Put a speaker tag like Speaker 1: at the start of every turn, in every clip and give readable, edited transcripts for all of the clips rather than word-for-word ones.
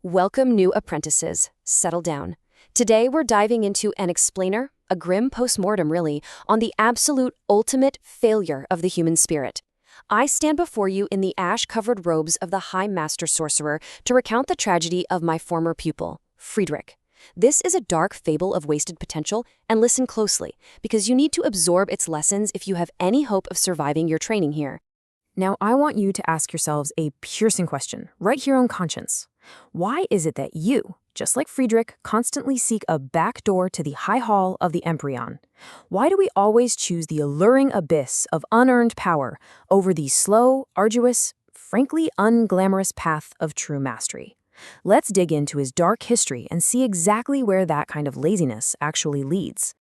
Speaker 1: Welcome, new apprentices. Settle down. Today we're diving into an explainer, a grim postmortem really, on the absolute ultimate failure of the human spirit. I stand before you in the ash-covered robes of the High Master Sorcerer to recount the tragedy of my former pupil, Friedrich. This is a dark fable of wasted potential, and listen closely, because you need to absorb its lessons if you have any hope of surviving your training here.
Speaker 2: Now, I want you to ask yourselves a piercing question, right here on conscience. Why is it that you, just like Friedrich, constantly seek a back door to the high hall of the Empyrean? Why do we always choose the alluring abyss of unearned power over the slow, arduous, frankly unglamorous path of true mastery? Let's dig into his dark history and see exactly where that kind of laziness actually leads.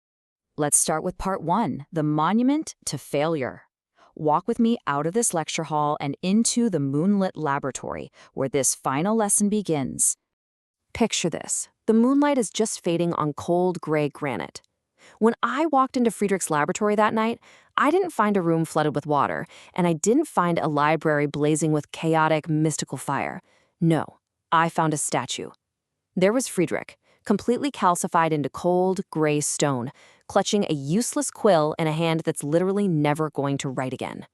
Speaker 3: Let's start with part 1, the monument to failure. Walk with me out of this lecture hall and into the moonlit laboratory where this final lesson begins.
Speaker 1: Picture this. The moonlight is just fading on cold gray granite. When I walked into Friedrich's laboratory that night, I didn't find a room flooded with water, and I didn't find a library blazing with chaotic, mystical fire. No, I found a statue. There was Friedrich, completely calcified into cold, gray stone, clutching a useless quill in a hand that's literally never going to write again.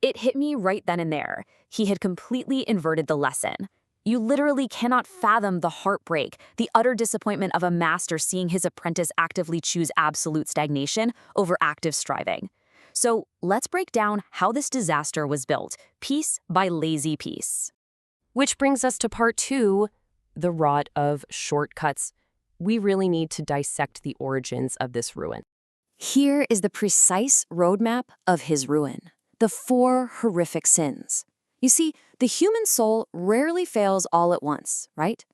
Speaker 1: It hit me right then and there. He had completely inverted the lesson. You literally cannot fathom the heartbreak, the utter disappointment of a master seeing his apprentice actively choose absolute stagnation over active striving. So let's break down how this disaster was built, piece by lazy piece. Which brings us to part 2, the rot of shortcuts. We really need to dissect the origins of this ruin. Here is the precise roadmap of his ruin, the 4 horrific sins. You see, the human soul rarely fails all at once, right?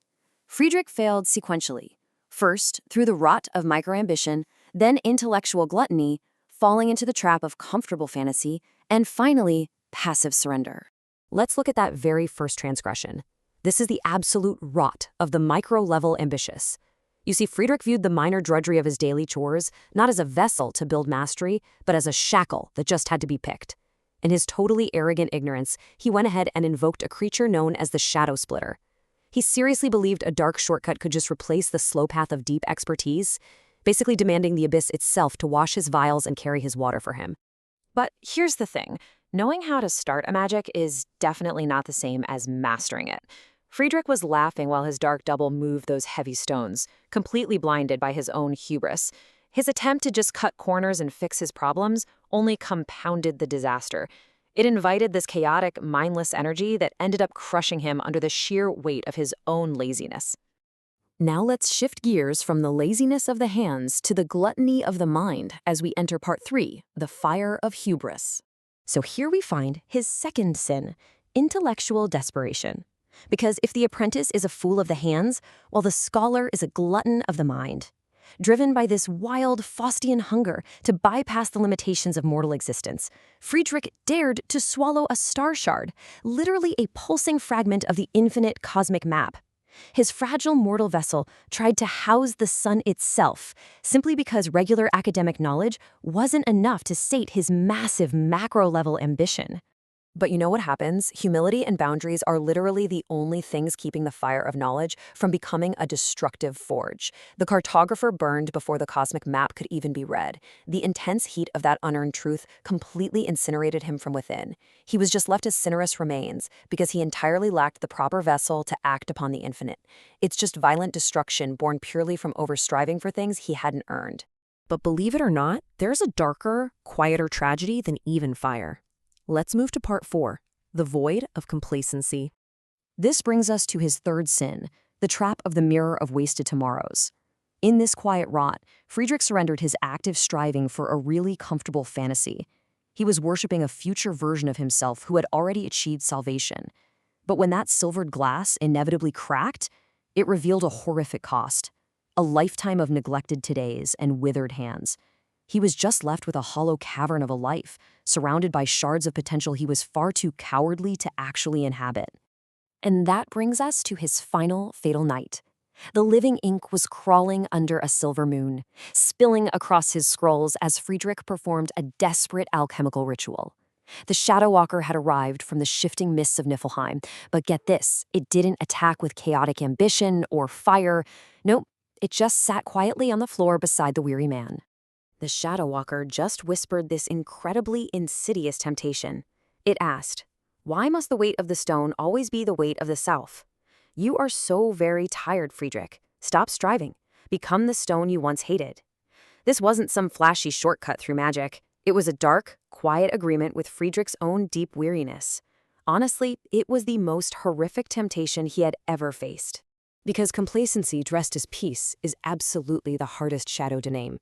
Speaker 1: Friedrich failed sequentially. First, through the rot of microambition, then intellectual gluttony, falling into the trap of comfortable fantasy, and finally, passive surrender. Let's look at that very first transgression. This is the absolute rot of the micro-level ambitious. You see, Friedrich viewed the minor drudgery of his daily chores not as a vessel to build mastery, but as a shackle that just had to be picked. In his totally arrogant ignorance, he went ahead and invoked a creature known as the Shadow Splitter. He seriously believed a dark shortcut could just replace the slow path of deep expertise, basically demanding the abyss itself to wash his vials and carry his water for him. But here's the thing. Knowing how to start a magic is definitely not the same as mastering it. Friedrich was laughing while his dark double moved those heavy stones, completely blinded by his own hubris. His attempt to just cut corners and fix his problems only compounded the disaster. It invited this chaotic, mindless energy that ended up crushing him under the sheer weight of his own laziness. Now let's shift gears from the laziness of the hands to the gluttony of the mind as we enter part 3, the fire of hubris. So here we find his second sin, intellectual desperation. Because if the apprentice is a fool of the hands, while the scholar is a glutton of the mind. Driven by this wild Faustian hunger to bypass the limitations of mortal existence, Friedrich dared to swallow a star shard, literally a pulsing fragment of the infinite cosmic map. His fragile mortal vessel tried to house the sun itself, simply because regular academic knowledge wasn't enough to sate his massive macro-level ambition. But you know what happens? Humility and boundaries are literally the only things keeping the fire of knowledge from becoming a destructive forge. The cartographer burned before the cosmic map could even be read. The intense heat of that unearned truth completely incinerated him from within. He was just left as cinerous remains because he entirely lacked the proper vessel to act upon the infinite. It's just violent destruction born purely from overstriving for things he hadn't earned. But believe it or not, there's a darker, quieter tragedy than even fire. Let's move to part 4, the void of complacency. This brings us to his third sin, the trap of the mirror of wasted tomorrows. In this quiet rot, Friedrich surrendered his active striving for a really comfortable fantasy. He was worshiping a future version of himself who had already achieved salvation. But when that silvered glass inevitably cracked, it revealed a horrific cost, a lifetime of neglected todays and withered hands. He was just left with a hollow cavern of a life, surrounded by shards of potential he was far too cowardly to actually inhabit. And that brings us to his final fatal night. The living ink was crawling under a silver moon, spilling across his scrolls as Friedrich performed a desperate alchemical ritual. The Shadow Walker had arrived from the shifting mists of Niflheim, but get this, it didn't attack with chaotic ambition or fire. Nope, it just sat quietly on the floor beside the weary man. The Shadow Walker just whispered this incredibly insidious temptation. It asked, "Why must the weight of the stone always be the weight of the self? You are so very tired, Friedrich. Stop striving. Become the stone you once hated." This wasn't some flashy shortcut through magic. It was a dark, quiet agreement with Friedrich's own deep weariness. Honestly, it was the most horrific temptation he had ever faced. Because complacency dressed as peace is absolutely the hardest shadow to name.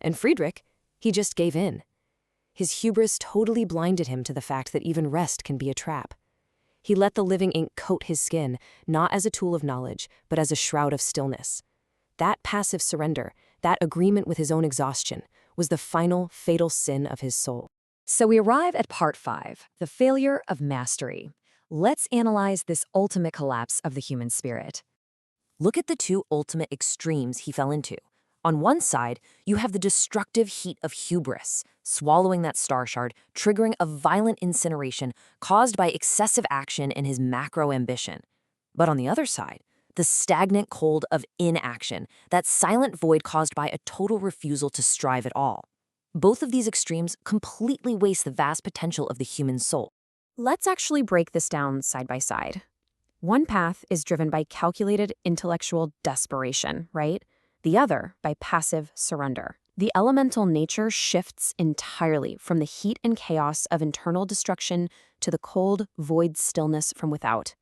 Speaker 1: And Friedrich, he just gave in. His hubris totally blinded him to the fact that even rest can be a trap. He let the living ink coat his skin, not as a tool of knowledge, but as a shroud of stillness. That passive surrender, that agreement with his own exhaustion, was the final, fatal sin of his soul. So we arrive at part 5, the failure of mastery. Let's analyze this ultimate collapse of the human spirit. Look at the two ultimate extremes he fell into. On one side, you have the destructive heat of hubris, swallowing that star shard, triggering a violent incineration caused by excessive action in his macro ambition. But on the other side, the stagnant cold of inaction, that silent void caused by a total refusal to strive at all. Both of these extremes completely waste the vast potential of the human soul.
Speaker 2: Let's actually break this down side by side. One path is driven by calculated intellectual desperation, right? The other by passive surrender. The elemental nature shifts entirely from the heat and chaos of internal destruction to the cold, void stillness from without.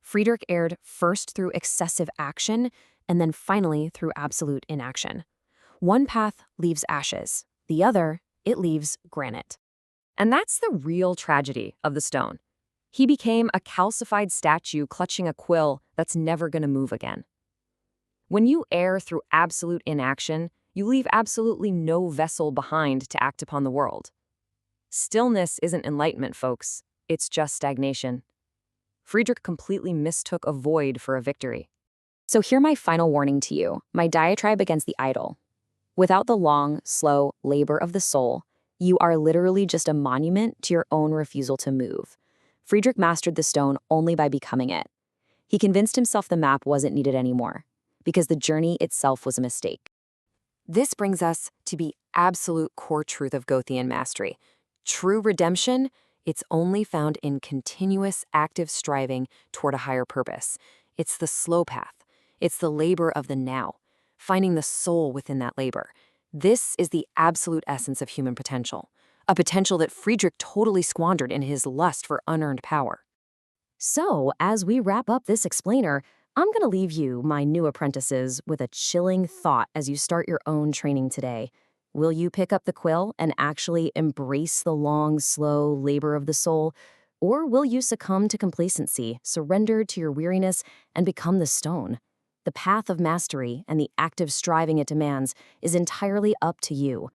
Speaker 2: Friedrich erred first through excessive action and then finally through absolute inaction. One path leaves ashes, the other, it leaves granite.
Speaker 1: And that's the real tragedy of the stone. He became a calcified statue clutching a quill that's never going to move again. When you err through absolute inaction, you leave absolutely no vessel behind to act upon the world. Stillness isn't enlightenment, folks. It's just stagnation. Friedrich completely mistook a void for a victory. So here's my final warning to you, my diatribe against the idol. Without the long, slow labor of the soul, you are literally just a monument to your own refusal to move. Friedrich mastered the stone only by becoming it. He convinced himself the map wasn't needed anymore, because the journey itself was a mistake. This brings us to the absolute core truth of Gothian mastery. True redemption, it's only found in continuous, active striving toward a higher purpose. It's the slow path. It's the labor of the now, finding the soul within that labor. This is the absolute essence of human potential, a potential that Friedrich totally squandered in his lust for unearned power. So, as we wrap up this explainer, I'm going to leave you, my new apprentices, with a chilling thought as you start your own training today. Will you pick up the quill and actually embrace the long, slow labor of the soul? Or will you succumb to complacency, surrender to your weariness, and become the stone? The path of mastery and the active striving it demands is entirely up to you.